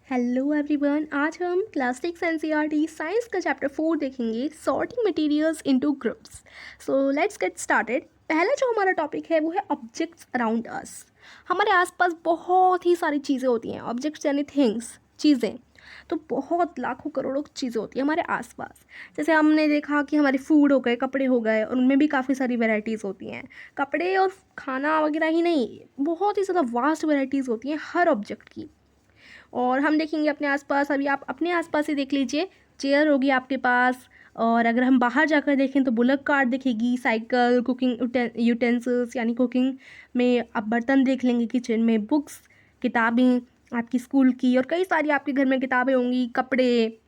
Hello everyone, आज हम class 6 NCERT science का चैप्टर 4 देखेंगे, sorting materials into groups. So let's get started. पहला जो हमारा टॉपिक है वो है ऑब्जेक्ट्स अराउंड अस। हमारे आसपास बहुत ही सारी चीज़ें होती हैं। ऑब्जेक्ट्स यानी थिंग्स, चीज़ें। तो बहुत लाखों करोड़ों चीज़ें होती हैं हमारे आसपास। जैसे हमने देखा कि हमारे फूड हो गए, कपड़े हो गए, और उनमें भी काफ़ी सारी वेराइटीज़ होती हैं। कपड़े और खाना वगैरह ही नहीं, बहुत ही ज़्यादा वास्ट वेराइटीज़ होती हैं हर ऑब्जेक्ट की। और हम देखेंगे अपने आसपास, अभी आप अपने आसपास ही देख लीजिए। चेयर होगी आपके पास, और अगर हम बाहर जाकर देखें तो बुलक कार्ट दिखेगी, साइकिल, कुकिंग यूटेंसिल्स यानी कुकिंग में आप बर्तन देख लेंगे, किचन में बुक्स, किताबें आपकी स्कूल की, और कई सारी आपके घर में किताबें होंगी, कपड़े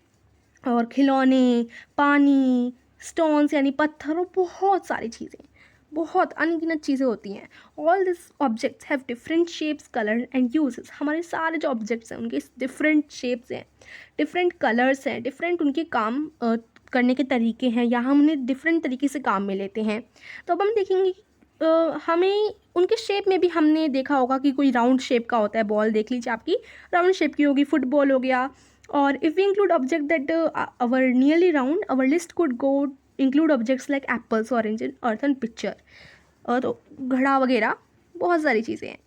और खिलौने, पानी, स्टोन्स यानी पत्थर, और बहुत सारी चीज़ें, बहुत अनगिनत चीज़ें होती हैं। All this objects have different shapes, colour and uses. हमारे सारे जो ऑब्जेक्ट्स हैं उनके डिफरेंट शेप्स हैं, डिफरेंट कलर्स हैं, डिफरेंट उनके काम करने के तरीके हैं, या हम उन्हें डिफरेंट तरीके से काम में लेते हैं। तो अब हम देखेंगे कि हमें उनके शेप में भी हमने देखा होगा कि कोई राउंड शेप का होता है। बॉल देख लीजिए, आपकी राउंड शेप की होगी, फुटबॉल हो गया। और if we include object that are nearly round, our list could go include objects like apples, orange, earth and picture. तो घड़ा वगैरह बहुत सारी चीज़ें हैं।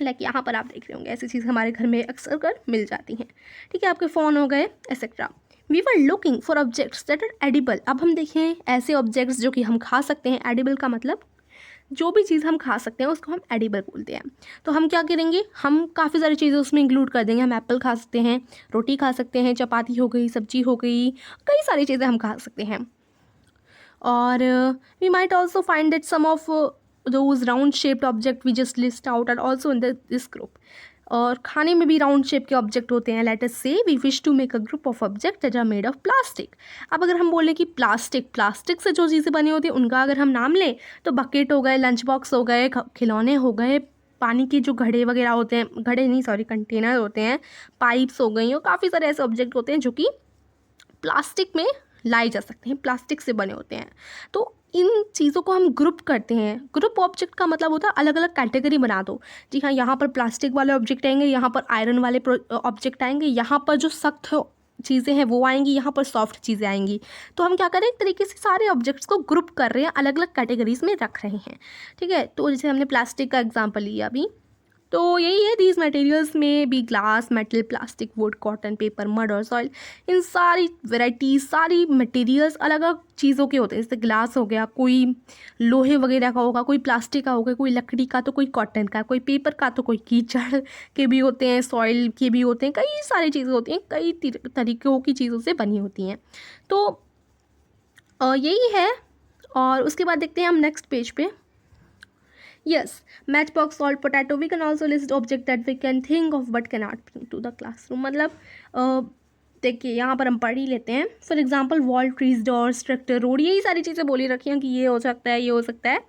लाइक यहाँ पर आप देख रहे होंगे, ऐसी चीज़ हमारे घर में अक्सर कर मिल जाती हैं। ठीक है, आपके फ़ोन हो गए, etcetera. We were looking for objects that are edible. अब हम देखें ऐसे ऑब्जेक्ट्स जो कि हम खा सकते हैं। एडिबल का मतलब जो भी चीज़ हम खा सकते हैं उसको हम एडिबल बोलते हैं। तो हम क्या करेंगे, हम काफ़ी सारी चीज़ें उसमें इंक्लूड कर देंगे। हम एप्पल खा सकते हैं, रोटी खा सकते हैं, चपाती हो गई, सब्जी हो गई, कई सारी चीज़ें हम खा सकते हैं। और we might also find that some of those round shaped object we just list out are also in this group. और खाने में भी राउंड शेप के ऑब्जेक्ट होते हैं। Let us say we wish to make a group of object that are made of plastic. अब अगर हम बोलें कि प्लास्टिक से जो चीज़ें बनी होती हैं उनका अगर हम नाम लें तो बकेट हो गए, लंच बॉक्स हो गए, खिलौने हो गए, पानी के जो घड़े वगैरह होते हैं, घड़े नहीं सॉरी कंटेनर होते हैं, पाइप्स हो गई, और काफ़ी सारे ऐसे ऑब्जेक्ट होते हैं जो कि प्लास्टिक में लाए जा सकते हैं, प्लास्टिक से बने होते हैं। तो इन चीज़ों को हम ग्रुप करते हैं। ग्रुप ऑब्जेक्ट का मतलब होता है अलग अलग कैटेगरी बना दो। जी हाँ, यहाँ पर प्लास्टिक वाले ऑब्जेक्ट आएंगे, यहाँ पर आयरन वाले ऑब्जेक्ट आएंगे, यहाँ पर जो सख्त चीज़ें हैं वो आएंगी, यहाँ पर सॉफ्ट चीज़ें आएंगी। तो हम क्या करें, एक तरीके से सारे ऑब्जेक्ट्स को ग्रुप कर रहे हैं, अलग अलग कैटेगरीज में रख रहे हैं। ठीक है, तो जैसे हमने प्लास्टिक का एग्जाम्पल लिया अभी, तो यही है। दीज मटेरियल्स में भी glass, metal, plastic, would, cotton, paper, mud और सॉइल, इन सारी वेराइटीज़, सारी मटेरियल्स अलग अलग चीज़ों के होते हैं। जैसे ग्लास हो गया, कोई लोहे वगैरह का होगा, कोई प्लास्टिक का होगा, कोई लकड़ी का, तो कोई कॉटन का, कोई पेपर का, तो कोई कीचड़ के भी होते हैं, सॉइल के भी होते हैं, कई सारी चीज़ें होती हैं, कई तरीक़ों की चीज़ों से बनी होती हैं। तो यही है। और उसके बाद देखते हैं हम नेक्स्ट पेज पे। Yes, matchbox, salt, potato. We can also list object that we can think of but cannot bring to the classroom. मतलब देखिए यहाँ पर हम पढ़ ही लेते हैं। For example wall, trees, doors, tractor, road, यही सारी चीज़ें बोली रखी हैं कि ये हो सकता है, ये हो सकता है।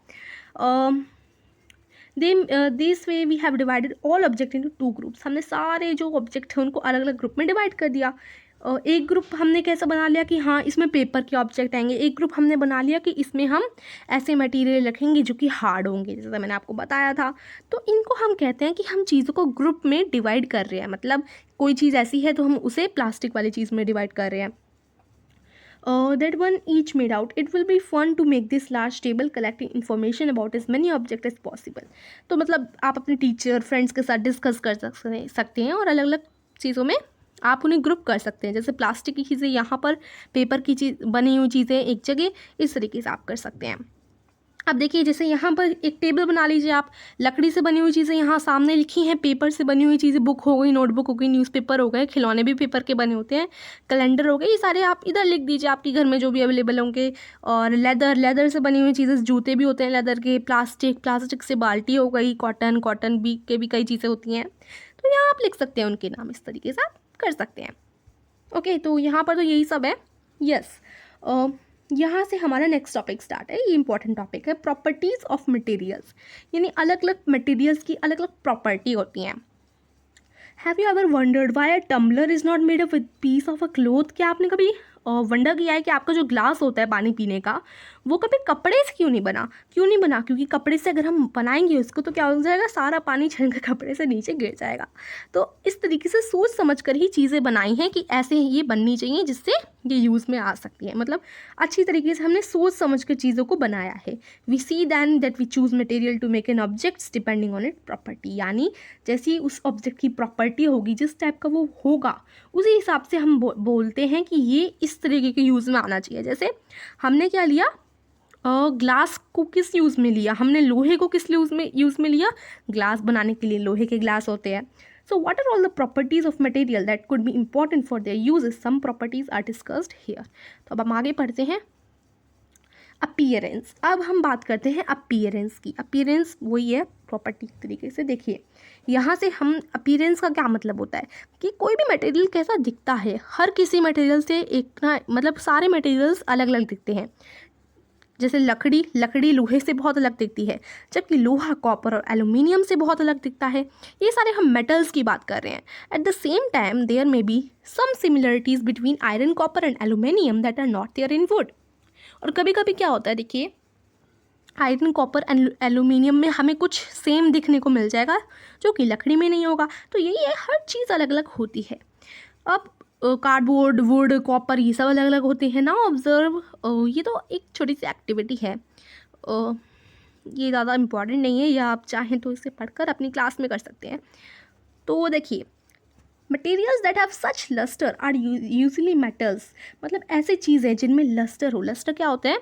This way we have divided all object into two groups. हमने सारे जो ऑब्जेक्ट हैं उनको अलग अलग ग्रुप में डिवाइड कर दिया। एक ग्रुप हमने कैसा बना लिया कि हाँ इसमें पेपर के ऑब्जेक्ट आएंगे। एक ग्रुप हमने बना लिया कि इसमें हम ऐसे मटेरियल रखेंगे जो कि हार्ड होंगे, जैसा मैंने आपको बताया था। तो इनको हम कहते हैं कि हम चीज़ों को ग्रुप में डिवाइड कर रहे हैं। मतलब कोई चीज़ ऐसी है तो हम उसे प्लास्टिक वाली चीज़ में डिवाइड कर रहे हैं। That one each made out. It will be fun to make this large table collecting information about as many objects as possible. तो मतलब आप अपने टीचर फ्रेंड्स के साथ डिस्कस कर सकते हैं, और अलग अलग चीज़ों में आप उन्हें ग्रुप कर सकते हैं। जैसे प्लास्टिक की चीज़ें यहाँ पर, पेपर की चीज़ बनी हुई चीज़ें एक जगह, इस तरीके से आप कर सकते हैं। अब देखिए जैसे यहाँ पर एक टेबल बना लीजिए आप, लकड़ी से बनी हुई चीज़ें यहाँ सामने लिखी हैं, पेपर से बनी हुई चीज़ें, बुक हो गई, नोटबुक हो गई, न्यूज़पेपर हो गए, खिलौने भी पेपर के बने होते हैं, कैलेंडर हो गए, ये सारे आप इधर लिख दीजिए आपके घर में जो भी अवेलेबल होंगे। और लेदर से बनी हुई चीज़ें, जूते भी होते हैं लेदर के, प्लास्टिक से बाल्टी हो गई, कॉटन भी के भी कई चीज़ें होती हैं। तो यहाँ आप लिख सकते हैं उनके नाम, इस तरीके से आप कर सकते हैं। ओके, तो यहाँ पर तो यही सब है। यस, यहाँ से हमारा नेक्स्ट टॉपिक स्टार्ट है। ये इंपॉर्टेंट टॉपिक है, प्रॉपर्टीज़ ऑफ मटेरियल्स। यानी अलग अलग मटेरियल्स की अलग अलग प्रॉपर्टी होती हैं। Have you ever wondered why a tumbler is not made up with piece of a cloth? क्या आपने कभी वंडर किया है कि आपका जो ग्लास होता है पानी पीने का, वो कभी कपड़े से क्यों नहीं बना? क्योंकि कपड़े से अगर हम बनाएंगे उसको तो क्या हो जाएगा, सारा पानी छनकर कपड़े से नीचे गिर जाएगा। तो इस तरीके से सोच समझ कर ही चीज़ें बनाई हैं कि ऐसे ये बननी चाहिए जिससे ये यूज़ में आ सकती है। मतलब अच्छी तरीके से हमने सोच समझ कर चीज़ों को बनाया है। We see then that we choose material to make an objects depending on it property, यानी जैसी उस ऑब्जेक्ट की प्रॉपर्टी होगी, जिस टाइप का वो होगा, उसी हिसाब से हम बोलते हैं कि ये इस तरीके के यूज़ में आना चाहिए। जैसे हमने क्या लिया, ग्लास को किस यूज़ में लिया, हमने लोहे को किस यूज़ में लिया, ग्लास बनाने के लिए लोहे के ग्लास होते हैं। So what are all the properties of material that could be important for their uses? Some properties are discussed here. तो अब हम आगे पढ़ते हैं अपीयरेंस। अब हम बात करते हैं अपीयरेंस की। अपीयरेंस वही है प्रॉपर्टी तरीके से। देखिए यहाँ से हम अपीयरेंस का क्या मतलब होता है कि कोई भी मटेरियल कैसा दिखता है। हर किसी मटेरियल से एक ना, मतलब सारे मटेरियल्स अलग अलग दिखते हैं। जैसे लकड़ी लोहे से बहुत अलग दिखती है, जबकि लोहा कॉपर और एल्यूमिनियम से बहुत अलग दिखता है। ये सारे हम मेटल्स की बात कर रहे हैं। At the same time there may be some similarities between iron copper and aluminium that are not there in wood. और कभी कभी क्या होता है, देखिए आयरन कॉपर एंड एल्यूमिनियम में हमें कुछ सेम दिखने को मिल जाएगा जो कि लकड़ी में नहीं होगा। तो यही है, हर चीज़ अलग अलग होती है। अब कार्डबोर्ड, वुड, कॉपर, ये सब अलग अलग होते हैं ना। ऑब्जर्व, ये तो एक छोटी सी एक्टिविटी है, ये ज़्यादा इम्पॉर्टेंट नहीं है, या आप चाहें तो इसे पढ़कर अपनी क्लास में कर सकते हैं। तो देखिए materials that have such lustre are usually metals. मतलब ऐसी चीज़ है जिनमें लस्टर हो। लस्टर क्या होता है?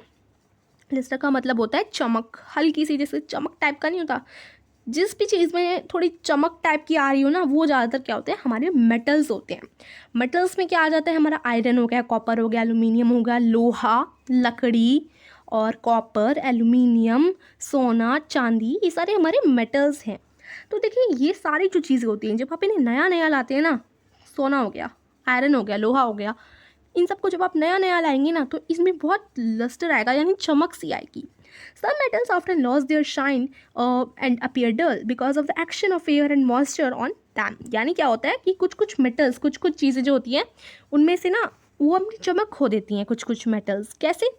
लस्टर का मतलब होता है चमक, हल्की सी, जैसे चमक टाइप का नहीं होता, जिस भी चीज़ में थोड़ी चमक टाइप की आ रही हो ना, वो ज़्यादातर क्या होते हैं, हमारे मेटल्स होते हैं। मेटल्स में क्या आ जाता है, हमारा आयरन हो गया, कॉपर हो गया, एल्यूमिनियम हो गया, लोहा, लकड़ी और कॉपर, एल्यूमिनियम, सोना, चांदी, ये सारे हमारे मेटल्स हैं। तो देखिए ये सारी जो चीज़ें होती हैं, जब आप इन्हें नया नया लाते हैं ना, सोना हो गया, आयरन हो गया, लोहा हो गया, इन सबको जब आप नया नया लाएंगे ना, तो इसमें बहुत लस्टर आएगा, यानी चमक सी आएगी। Some metals often lose their shine and appear dull because of the action of air and moisture on them. यानी क्या होता है कि कुछ कुछ मेटल्स, कुछ कुछ चीज़ें जो होती हैं, उनमें से ना वो अपनी चमक खो देती हैं। कुछ कुछ मेटल्स कैसे?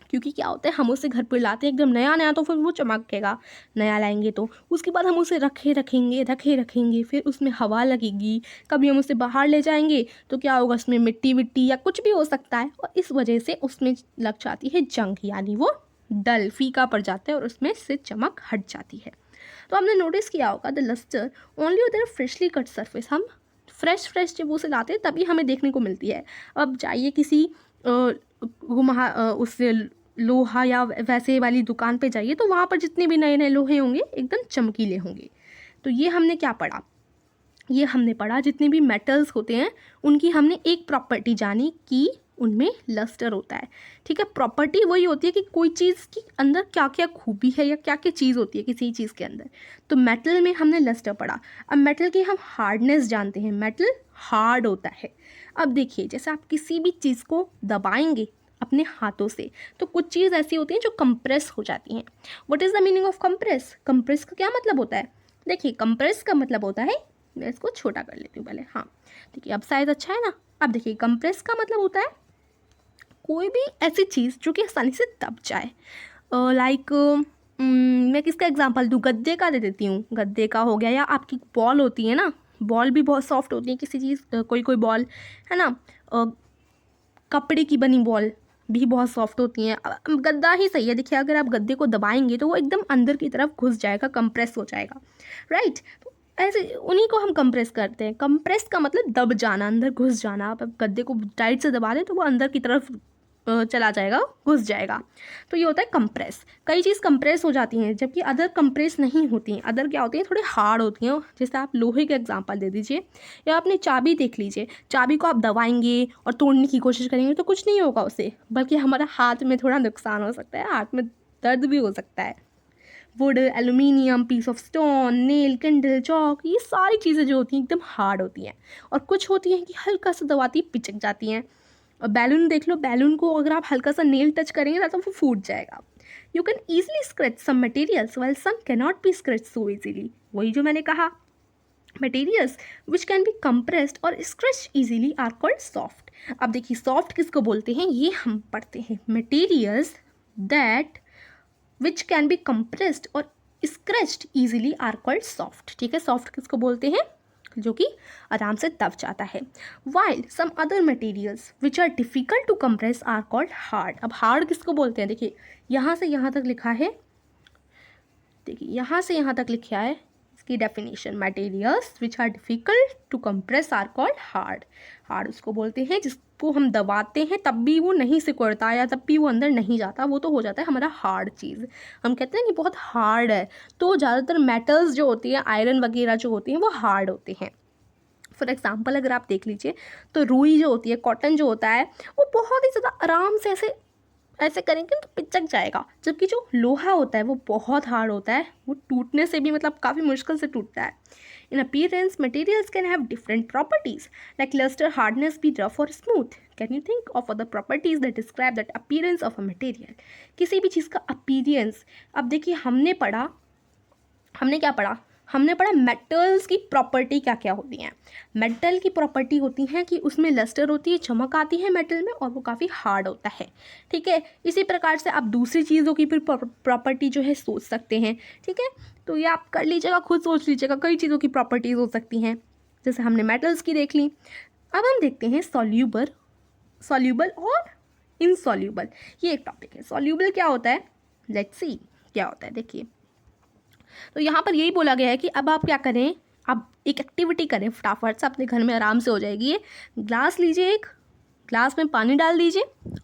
क्योंकि क्या होता है, हम उसे घर पर लाते हैं एकदम नया नया, तो फिर वो चमकेगा। नया लाएंगे तो उसके बाद हम उसे रखे रखेंगे, फिर उसमें हवा लगेगी। कभी हम उसे बाहर ले जाएंगे तो क्या होगा, उसमें मिट्टी विट्टी या कुछ भी हो सकता है, और इस वजह से उसमें लग जाती है जंग, यानी वो डल, फीका पड़ जाता है और उसमें से चमक हट जाती है। तो हमने नोटिस किया होगा the lustre only their freshly cut surface. हम फ्रेश जब उसे लाते हैं तभी हमें देखने को मिलती है। अब जाइए किसी उस लोहा या वैसे वाली दुकान पे जाइए, तो वहाँ पर जितने भी नए नए लोहे होंगे एकदम चमकीले होंगे। तो ये हमने क्या पढ़ा, ये हमने पढ़ा जितने भी मेटल्स होते हैं उनकी हमने एक प्रॉपर्टी जानी कि उनमें लस्टर होता है। ठीक है, प्रॉपर्टी वही होती है कि कोई चीज़ की अंदर क्या क्या खूबी है या क्या क्या चीज़ होती है किसी चीज़ के अंदर। तो मेटल में हमने लस्टर पढ़ा। अब मेटल की हम हार्डनेस जानते हैं, मेटल हार्ड होता है। अब देखिए जैसे आप किसी भी चीज़ को दबाएंगे अपने हाथों से, तो कुछ चीज़ ऐसी होती हैं जो कंप्रेस हो जाती हैं। What is the meaning of compress? Compress का क्या मतलब होता है? देखिए कंप्रेस का मतलब होता है, मैं इसको छोटा कर लेती हूँ पहले, हाँ देखिए अब साइज़ अच्छा है ना। अब देखिए कंप्रेस का मतलब होता है कोई भी ऐसी चीज़ जो कि आसानी से दब जाए। लाइक मैं किसका एग्जांपल दूँ, गद्दे का दे देती हूँ। गद्दे का हो गया, या आपकी बॉल होती है ना, बॉल भी बहुत सॉफ्ट होती है किसी चीज़, कोई बॉल है ना, कपड़े की बनी बॉल भी बहुत सॉफ्ट होती हैं। गद्दा ही सही है, देखिए अगर आप गद्दे को दबाएंगे तो वो एकदम अंदर की तरफ घुस जाएगा, कंप्रेस हो जाएगा, राइट। तो ऐसे उन्हीं को हम कंप्रेस करते हैं। कंप्रेस का मतलब दब जाना, अंदर घुस जाना। आप गद्दे को टाइट से दबा दें तो वो अंदर की तरफ चला जाएगा, घुस जाएगा। तो ये होता है कंप्रेस। कई चीज़ कंप्रेस हो जाती हैं जबकि अदर कंप्रेस नहीं होती हैं। अदर क्या होती हैं, थोड़ी हार्ड होती हैं। जैसे आप लोहे का एग्जांपल दे दीजिए, या अपनी चाबी देख लीजिए। चाबी को आप दबाएंगे और तोड़ने की कोशिश करेंगे तो कुछ नहीं होगा उससे, बल्कि हमारा हाथ में थोड़ा नुकसान हो सकता है, हाथ में दर्द भी हो सकता है। Wood, aluminium, piece of stone, nail, candle, chalk, ये सारी चीज़ें जो होती हैं एकदम हार्ड होती हैं। और कुछ होती हैं कि हल्का सा दबाती पिचक जाती हैं। और बैलून देख लो, बैलून को अगर आप हल्का सा नेल टच करेंगे ना तो वो फूट जाएगा। You can easily scratch some materials while some can not be scratch so easily. वही जो मैंने कहा, materials which can be compressed और scratch easily are called soft. अब देखिए सॉफ्ट किसको बोलते हैं, ये हम पढ़ते हैं, materials that which can be compressed और scratched easily are called soft. ठीक है, सॉफ्ट किसको बोलते हैं, जो कि आराम से दब जाता है। While some other materials which are difficult to compress are called hard. अब हार्ड किसको बोलते हैं, देखिए यहाँ से यहाँ तक लिखा है, देखिए यहाँ से यहाँ तक लिखा है इसकी definition, materials which are difficult to compress are called hard. Hard उसको बोलते हैं जिसको हम दबाते हैं तब भी वो नहीं सिकुड़ता या तब भी वो अंदर नहीं जाता, वो तो हो जाता है हमारा हार्ड चीज़। हम कहते हैं कि बहुत हार्ड है, तो ज़्यादातर मेटल्स जो होती हैं, आयरन वगैरह जो होती हैं, वो हार्ड होते हैं। फॉर एग्जाम्पल अगर आप देख लीजिए तो रुई जो होती है, कॉटन जो होता है, वो बहुत ही ज़्यादा आराम से ऐसे ऐसे करेंगे तो पिचक जाएगा, जबकि जो लोहा होता है वो बहुत हार्ड होता है, वो टूटने से भी मतलब काफ़ी मुश्किल से टूटता है। In appearance materials can have different properties like lustre, hardness, be rough और smooth. Can you think of other properties that describe that appearance of a material. किसी भी चीज़ का अपीयरेंस, अब देखिए हमने क्या पढ़ा, हमने पढ़ा मेटल्स की प्रॉपर्टी क्या क्या होती हैं। मेटल की प्रॉपर्टी होती हैं कि उसमें लस्टर होती है, चमक आती है मेटल में, और वो काफ़ी हार्ड होता है। ठीक है, इसी प्रकार से आप दूसरी चीज़ों की भी प्रॉपर्टी जो है सोच सकते हैं। ठीक है, तो ये आप कर लीजिएगा, खुद सोच लीजिएगा, कई चीज़ों की प्रॉपर्टीज़ हो सकती हैं, जैसे हमने मेटल्स की देख ली। अब हम देखते हैं सॉल्यूबल और इनसॉल्यूबल। ये एक टॉपिक है। सॉल्यूबल क्या होता है, लेट्स सी क्या होता है। देखिए तो यहाँ पर यही बोला गया है कि अब आप क्या करें, आप एक एक्टिविटी करें फटाफट से, अपने घर में आराम से हो जाएगी ये। ग्लास लीजिए, एक ग्लास में पानी डाल दीजिए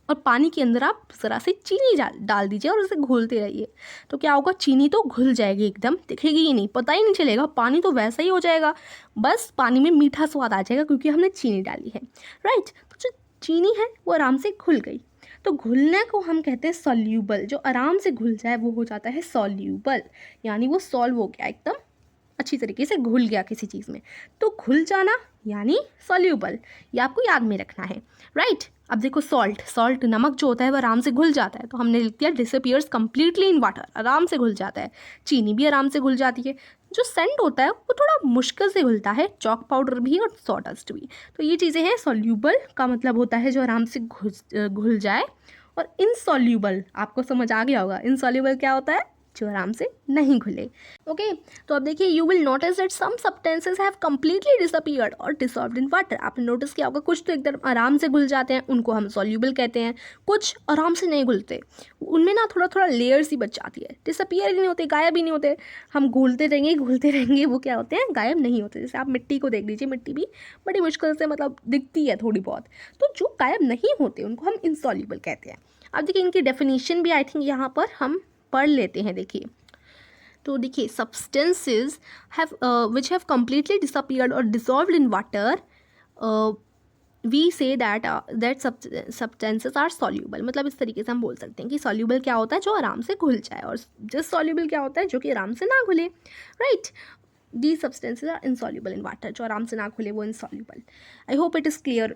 और पानी के अंदर आप ज़रा सी चीनी डाल दीजिए और उसे घोलते रहिए। तो क्या होगा, चीनी तो घुल जाएगी, एकदम दिखेगी ही नहीं, पता ही नहीं चलेगा, पानी तो वैसा ही हो जाएगा, बस पानी में मीठा स्वाद आ जाएगा क्योंकि हमने चीनी डाली है। राइट, तो जो चीनी है वो आराम से घुल गई, तो घुलने को हम कहते हैं सॉल्यूबल। जो आराम से घुल जाए वो हो जाता है सॉल्यूबल, यानी वो सॉल्व हो गया, एकदम अच्छी तरीके से घुल गया किसी चीज़ में। तो घुल जाना यानी सॉल्यूबल, ये आपको याद में रखना है। राइट, अब देखो सॉल्ट नमक जो होता है वो आराम से घुल जाता है, तो हमने लिख दिया डिसअपियर्स कंप्लीटली इन वाटर, आराम से घुल जाता है। चीनी भी आराम से घुल जाती है। जो सेंट होता है वो थोड़ा मुश्किल से घुलता है, चॉक पाउडर भी और सॉडस्ट भी। तो ये चीज़ें हैं। सॉल्यूबल का मतलब होता है जो आराम से घुल जाए, और इनसॉल्यूबल आपको समझ आ गया होगा, इनसॉल्यूबल क्या होता है, जो आराम से नहीं घुले। ओके, तो अब देखिए you will notice that some substances have completely disappeared और डिसॉल्व्ड इन वाटर। आपने नोटिस किया होगा कुछ तो एकदम आराम से घुल जाते हैं, उनको हम सॉल्यूबल कहते हैं, कुछ आराम से नहीं घुलते, उनमें ना थोड़ा थोड़ा लेयर्स ही बच जाती है, डिसअपीयर ही नहीं होते, गायब ही नहीं होते। हम घुलते रहेंगे वो क्या होते हैं, गायब नहीं होते। जैसे आप मिट्टी को देख लीजिए, मिट्टी भी बड़ी मुश्किल से मतलब दिखती है थोड़ी बहुत, तो जो गायब नहीं होते उनको हम इनसॉल्यूबल कहते हैं। अब देखिए इनकी डेफिनेशन भी आई थिंक यहाँ पर हम पढ़ लेते हैं। देखिए तो देखिए substances have which have completely disappeared और dissolved in water, we say that substances are soluble. मतलब इस तरीके से हम बोल सकते हैं कि सॉल्यूबल क्या होता है, जो आराम से घुल जाए, और जस्ट सॉल्यूबल क्या होता है, जो कि आराम से ना घुले। Right, the substances are insoluble in water, जो आराम से ना घुले वो insoluble. I hope it is clear.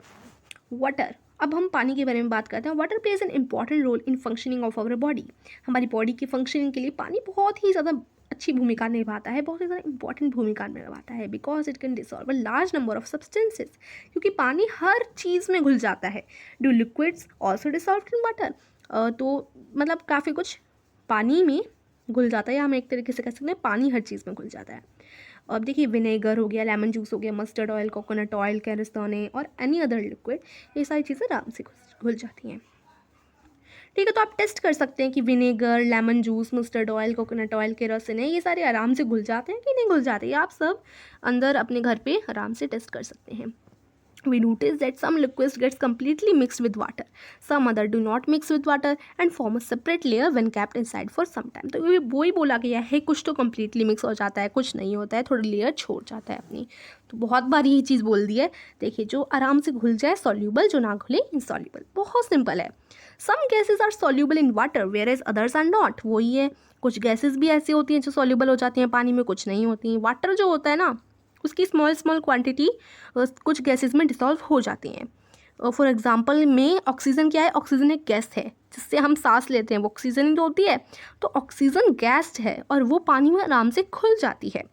Water, अब हम पानी के बारे में बात करते हैं। Water plays an important role in functioning of our body. हमारी बॉडी की फंक्शनिंग के लिए पानी बहुत ही ज़्यादा अच्छी भूमिका निभाता है, बहुत ही ज़्यादा इंपॉर्टेंट भूमिका निभाता है, because it can dissolve a large number of substances. क्योंकि पानी हर चीज़ में घुल जाता है। Do liquids also dissolve in water. तो मतलब काफ़ी कुछ पानी में घुल जाता है, या हम एक तरीके से कह सकते हैं पानी हर चीज़ में घुल जाता है। अब देखिए विनेगर हो गया, लेमन जूस हो गया, मस्टर्ड ऑयल, कोकोनट ऑयल, कैरिस्ताने और एनी अदर लिक्विड, ये सारी चीज़ें आराम से घुल जाती हैं। ठीक है, तो आप टेस्ट कर सकते हैं कि vinegar, lemon juice, mustard oil, coconut oil के रस ने ये सारे आराम से घुल जाते हैं कि नहीं घुल जाते। आप सब अंदर अपने घर पे आराम से टेस्ट कर सकते हैं। We notice that some liquids gets completely mixed with water, some other do not mix with water and form a separate layer when kept inside for some time। तो ये वही बोला गया है, कुछ तो completely mix हो जाता है, कुछ नहीं होता है, थोड़ी लेयर छोड़ जाता है अपनी। तो बहुत बार ये चीज़ बोल दी है। देखिए जो आराम से घुल जाए सॉल्यूबल, जो ना घुले इनसॉल्यूबल। बहुत सिंपल है। Some gases are soluble in water whereas others are not. वही है, कुछ गैसेज भी ऐसी होती हैं जो सॉल्यूबल हो जाती हैं पानी में, कुछ नहीं होती हैं। वाटर जो होता है ना, उसकी स्मॉल क्वांटिटी कुछ गैसेस में डिसॉल्व हो जाती हैं। फॉर एग्जांपल में ऑक्सीजन क्या है, ऑक्सीजन एक गैस है जिससे हम सांस लेते हैं, वो ऑक्सीजन ही तो होती है। तो ऑक्सीजन गैस है और वो पानी में आराम से घुल जाती है।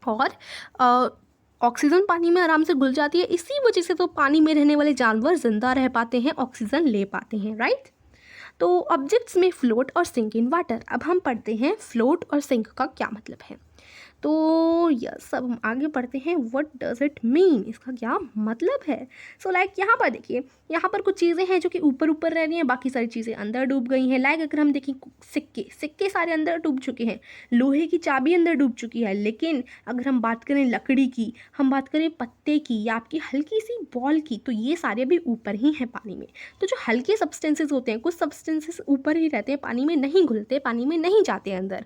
और ऑक्सीजन पानी में आराम से घुल जाती है, इसी वजह से तो पानी में रहने वाले जानवर जिंदा रह पाते हैं, ऑक्सीजन ले पाते हैं, राइट। तो ऑब्जेक्ट्स में फ्लोट और सिंक इन वाटर। अब हम पढ़ते हैं फ्लोट और सिंक का क्या मतलब है। तो यस, अब हम आगे बढ़ते हैं, व्हाट डज इट मीन, इसका क्या मतलब है। सो लाइक यहाँ पर देखिए, यहाँ पर कुछ चीज़ें हैं जो कि ऊपर ऊपर रह रही हैं, बाकी सारी चीज़ें अंदर डूब गई हैं। लाइक अगर हम देखें, सिक्के सिक्के सारे अंदर डूब चुके हैं, लोहे की चाबी अंदर डूब चुकी है। लेकिन अगर हम बात करें लकड़ी की, हम बात करें पत्ते की या आपकी हल्की सी बॉल की, तो ये सारे भी ऊपर ही हैं पानी में। तो जो हल्के सब्सटेंसेस होते हैं, कुछ सब्सटेंसेस ऊपर ही रहते हैं, पानी में नहीं घुलते, पानी में नहीं जाते अंदर।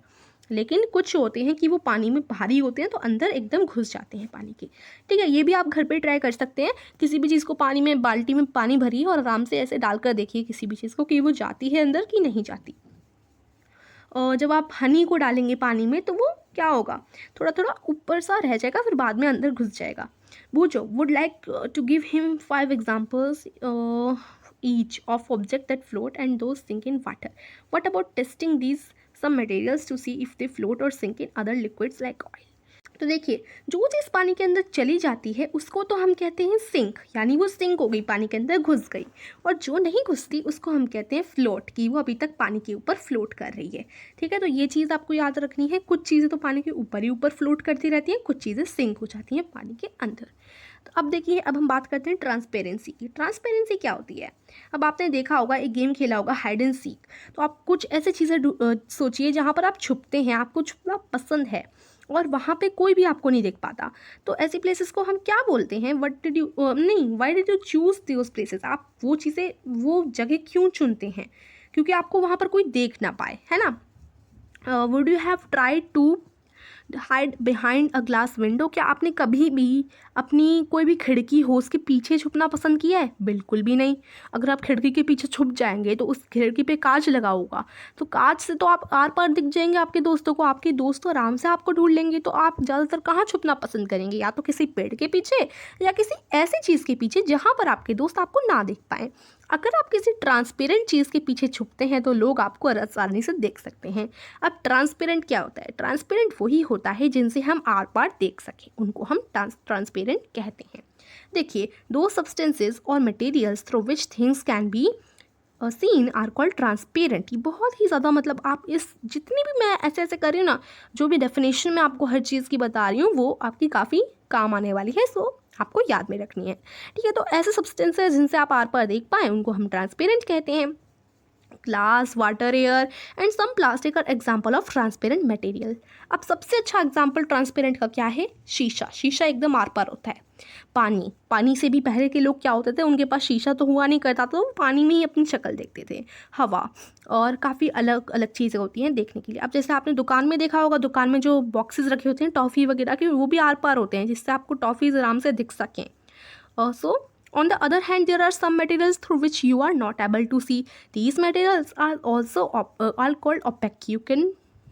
लेकिन कुछ होते हैं कि वो पानी में भारी होते हैं, तो अंदर एकदम घुस जाते हैं पानी के। ठीक है, ये भी आप घर पे ट्राई कर सकते हैं। किसी भी चीज़ को पानी में, बाल्टी में पानी भरिए और आराम से ऐसे डालकर देखिए किसी भी चीज़ को कि वो जाती है अंदर कि नहीं जाती। और जब आप हनी को डालेंगे पानी में तो वो क्या होगा, थोड़ा थोड़ा ऊपर सा रह जाएगा, फिर बाद में अंदर घुस जाएगा। बूझो would like to give him 5 examples each of object that float and those sink in water. What about testing these some materials to see if they float or sink in other liquids like oil? तो देखिए, जो चीज़ पानी के अंदर चली जाती है उसको तो हम कहते हैं सिंक, यानी वो सिंक हो गई, पानी के अंदर घुस गई। और जो नहीं घुसती उसको हम कहते हैं फ्लोट, कि वो अभी तक पानी के ऊपर फ्लोट कर रही है। ठीक है, तो ये चीज़ आपको याद रखनी है। कुछ चीज़ें तो पानी के ऊपर ही ऊपर फ्लोट करती रहती हैं, कुछ चीज़ें सिंक हो जाती हैं पानी के अंदर। तो अब देखिए, अब हम बात करते हैं ट्रांसपेरेंसी की। ट्रांसपेरेंसी क्या होती है। अब आपने देखा होगा, एक गेम खेला होगा हाइड एंड सीक। तो आप कुछ ऐसी चीज़ें सोचिए जहाँ पर आप छुपते हैं, आपको छुपना पसंद है और वहाँ पे कोई भी आपको नहीं देख पाता। तो ऐसी प्लेसेस को हम क्या बोलते हैं, why did you choose those places. आप वो चीज़ें, वो जगह क्यों चुनते हैं, क्योंकि आपको वहाँ पर कोई देख ना पाए, है ना। Would you have tried to hide behind a glass window. क्या आपने कभी भी अपनी कोई भी खिड़की हो उसके पीछे छुपना पसंद किया है? बिल्कुल भी नहीं। अगर आप खिड़की के पीछे छुप जाएंगे तो उस खिड़की पे कांच लगा होगा, तो कांच से तो आप आर पार दिख जाएंगे आपके दोस्तों को, आपके दोस्त तो आराम से आपको ढूंढ लेंगे। तो आप ज़्यादातर कहाँ छुपना पसंद करेंगे, या तो किसी पेड़ के पीछे या किसी ऐसी चीज़ के पीछे जहाँ पर आपके दोस्त आपको ना देख पाए। अगर आप किसी ट्रांसपेरेंट चीज़ के पीछे छुपते हैं तो लोग आपको आसानी से देख सकते हैं। अब ट्रांसपेरेंट क्या होता है? ट्रांसपेरेंट वही होता है जिनसे हम आर पार देख सकें, उनको हम ट्रांसपेरेंट कहते हैं। देखिए, दो सब्सटेंसेज और materials through which things can be seen are called transparent. ये बहुत ही ज़्यादा, मतलब आप इस जितनी भी मैं ऐसे ऐसे कर रही हूँ ना, जो भी डेफिनेशन मैं आपको हर चीज़ की बता रही हूँ, वो आपकी काफ़ी काम आने वाली है। सो आपको याद में रखनी है। ठीक है, तो ऐसे सब्सटेंसेस जिनसे आप आर पार देख पाएँ उनको हम ट्रांसपेरेंट कहते हैं। Glass, water, air and some plastic are example of transparent material. अब सबसे अच्छा एग्जाम्पल ट्रांसपेरेंट का क्या है? शीशा। शीशा एकदम आर पार होता है। पानी से भी पहले के लोग क्या होते थे, उनके पास शीशा तो हुआ नहीं करता, तो वो पानी में ही अपनी शक्ल देखते थे। हवा और काफ़ी अलग अलग चीज़ें होती हैं देखने के लिए। अब जैसे आपने दुकान में देखा होगा, दुकान में जो बॉक्सेस रखे होते हैं टॉफ़ी वगैरह के, वो भी आर पार होते हैं जिससे आपको टॉफ़ीज़ आराम से दिख सकें। सो on the other hand, there are some materials through which you are not able to see. These materials are also are called opaque. You can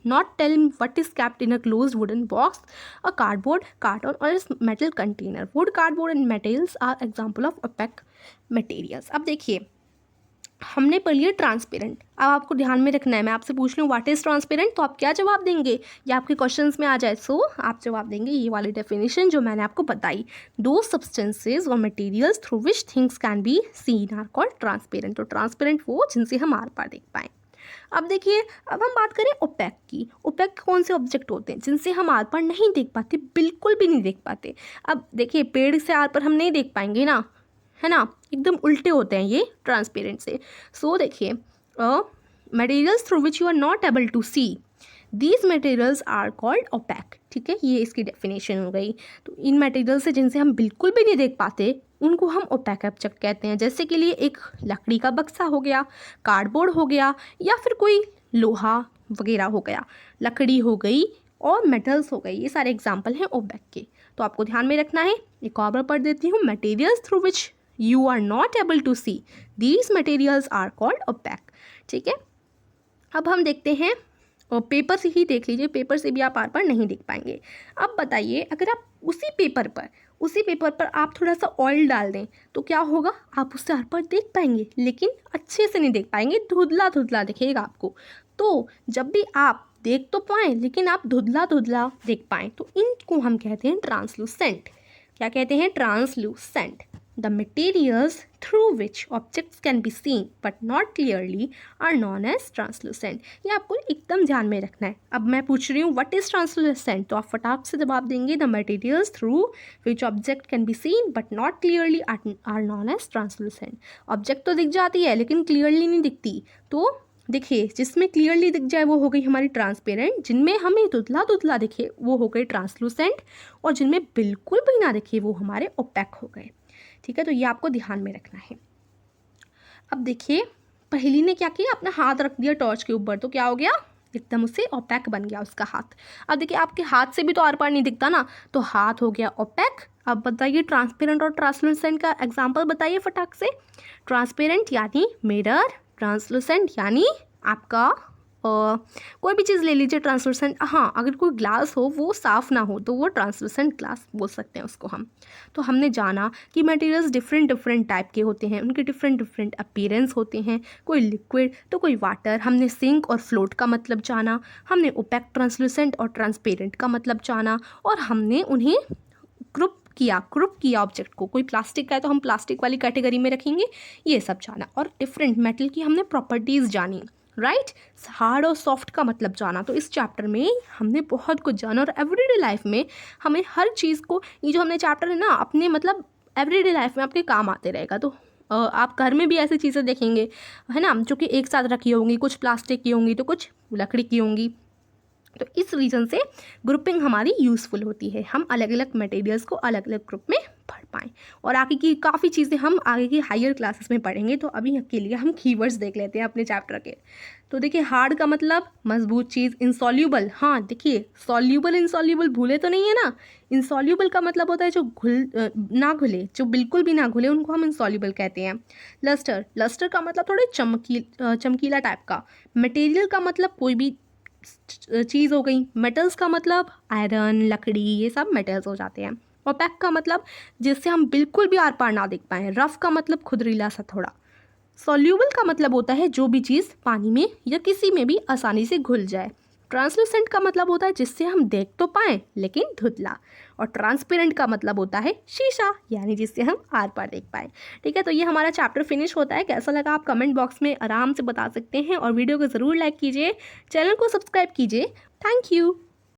not tell what is kept in a closed wooden box, a cardboard, carton or a metal container. Wood, cardboard and metals are example of opaque materials. अब देखिए, हमने पढ़ लिया transparent. अब आपको ध्यान में रखना है, मैं आपसे पूछ लूँ व्हाट इज़ ट्रांसपेरेंट, तो आप क्या जवाब देंगे, या आपके क्वेश्चंस में आ जाए। सो आप जवाब देंगे ये वाली डेफिनेशन जो मैंने आपको बताई, दो सब्सटेंसेज और materials through which things can be seen are called transparent. तो ट्रांसपेरेंट वो जिनसे हम आर पार देख पाएँ। अब देखिए, अब हम बात करें ओपेक की। ओपेक कौन से ऑब्जेक्ट होते हैं जिनसे हम आर पार नहीं देख पाते, बिल्कुल भी नहीं देख पाते। अब देखिए, पेड़ से आर पार हम नहीं देख पाएंगे ना, है ना, एकदम उल्टे होते हैं ये ट्रांसपेरेंट से। सो देखिए, materials through which you are not able to see, these materials are called opaque. ठीक है, ये इसकी डेफिनेशन हो गई। तो इन मटेरियल से जिनसे हम बिल्कुल भी नहीं देख पाते उनको हम ओपेक ऑब्जेक्ट कहते हैं। जैसे कि लिए एक लकड़ी का बक्सा हो गया, कार्डबोर्ड हो गया, या फिर कोई लोहा वगैरह हो गया, लकड़ी हो गई और मेटल्स हो गई, ये सारे एग्जाम्पल हैं ओपेक के। तो आपको ध्यान में रखना है। एक और बार पढ़ देती हूँ, materials through which you are not able to see, these materials are called opaque। ठीक है, अब हम देखते हैं, और पेपर से ही देख लीजिए, पेपर से भी आप आर पार नहीं देख पाएंगे। अब बताइए, अगर आप उसी पेपर पर आप थोड़ा सा ऑयल डाल दें तो क्या होगा, आप उससे आर पार देख पाएंगे, लेकिन अच्छे से नहीं देख पाएंगे, धुंधला धुंधला दिखेगा आपको। तो जब भी आप देख तो पाएँ लेकिन आप धुंधला धुंधला देख पाएँ, तो इनको हम कहते हैं ट्रांसलूसेंट। क्या कहते हैं, translucent. The materials through which objects can be seen but not clearly are known as translucent. ये आपको एकदम ध्यान में रखना है। अब मैं पूछ रही हूँ व्हाट इज ट्रांसलूसेंट, तो आप फटाक से जवाब देंगे the materials through which object can be seen but not clearly are known as translucent. Object तो दिख जाती है लेकिन क्लियरली नहीं दिखती, तो देखिए जिसमें क्लियरली दिख जाए वो हो गई हमारी ट्रांसपेरेंट, जिनमें हमें धुंधला धुंधला दिखे वो हो गए ट्रांसलूसेंट, और जिनमें बिल्कुल भी ना दिखे वो हमारे ओपेक हो गए। ठीक है, तो ये आपको ध्यान में रखना है। अब देखिए पहेली ने क्या किया, अपना हाथ रख दिया टॉर्च के ऊपर, तो क्या हो गया, एकदम उससे ओपेक बन गया उसका हाथ। अब देखिए आपके हाथ से भी तो आर पार नहीं दिखता ना, तो हाथ हो गया ओपेक। अब बताइए ट्रांसपेरेंट और ट्रांसलूसेंट का एग्जाम्पल बताइए फटाक से। ट्रांसपेरेंट यानी मिरर, ट्रांसलूसेंट यानी आपका कोई भी चीज़ ले लीजिए ट्रांसलूसेंट। हाँ, अगर कोई ग्लास हो वो साफ़ ना हो तो वो ट्रांसलूसेंट ग्लास बोल सकते हैं उसको हम। तो हमने जाना कि मटेरियल्स डिफरेंट डिफरेंट टाइप के होते हैं, उनके डिफरेंट डिफरेंट अपीयरेंस होते हैं, कोई लिक्विड तो कोई वाटर। हमने सिंक और फ्लोट का मतलब जाना, हमने ओपेक, ट्रांसलूसेंट और ट्रांसपेरेंट का मतलब जाना, और हमने उन्हें ग्रुप किया ऑब्जेक्ट को। कोई प्लास्टिक का है तो हम प्लास्टिक वाली कैटेगरी में रखेंगे, ये सब जाना। और डिफरेंट मेटल की हमने प्रॉपर्टीज़ जानी, राइट। हार्ड और सॉफ्ट का मतलब जाना। तो इस चैप्टर में हमने बहुत कुछ जाना, और एवरीडे लाइफ में हमें हर चीज़ को, ये जो हमने चैप्टर है ना अपने मतलब एवरीडे लाइफ में आपके काम आते रहेगा। तो आप घर में भी ऐसी चीज़ें देखेंगे, है ना, जो कि एक साथ रखी होंगी, कुछ प्लास्टिक की होंगी तो कुछ लकड़ी की होंगी। तो इस रीज़न से ग्रुपिंग हमारी यूज़फुल होती है, हम अलग अलग मटेरियल्स को अलग अलग ग्रुप में पढ़ पाएँ। और आगे की काफ़ी चीज़ें हम आगे की हायर क्लासेस में पढ़ेंगे। तो अभी के लिए हम कीवर्ड्स देख लेते हैं अपने चैप्टर के। तो देखिए हार्ड का मतलब मजबूत चीज़, इंसॉल्यूबल। हाँ देखिए सॉल्यूबल इनसॉल्यूबल भूले तो नहीं है ना। इंसॉल्यूबल का मतलब होता है जो ना घुले, जो बिल्कुल भी ना घुले, उनको हम इंसॉल्यूबल कहते हैं। लस्टर का मतलब थोड़े चमकीला टाइप का। मटेरियल का मतलब कोई भी चीज़ हो गई। मेटल्स का मतलब आयरन, लकड़ी, ये सब मेटल्स हो जाते हैं। ओपेक का मतलब जिससे हम बिल्कुल भी आर पार ना देख पाएँ। रफ का मतलब खुदरीला सा थोड़ा। सॉल्यूबल का मतलब होता है जो भी चीज़ पानी में या किसी में भी आसानी से घुल जाए। ट्रांसलूसेंट का मतलब होता है जिससे हम देख तो पाएँ लेकिन धुंधला। और ट्रांसपेरेंट का मतलब होता है शीशा, यानी जिससे हम आर पार देख पाएँ। ठीक है, तो ये हमारा चैप्टर फिनिश होता है। कैसा लगा आप कमेंट बॉक्स में आराम से बता सकते हैं, और वीडियो को ज़रूर लाइक कीजिए, चैनल को सब्सक्राइब कीजिए। Thank you.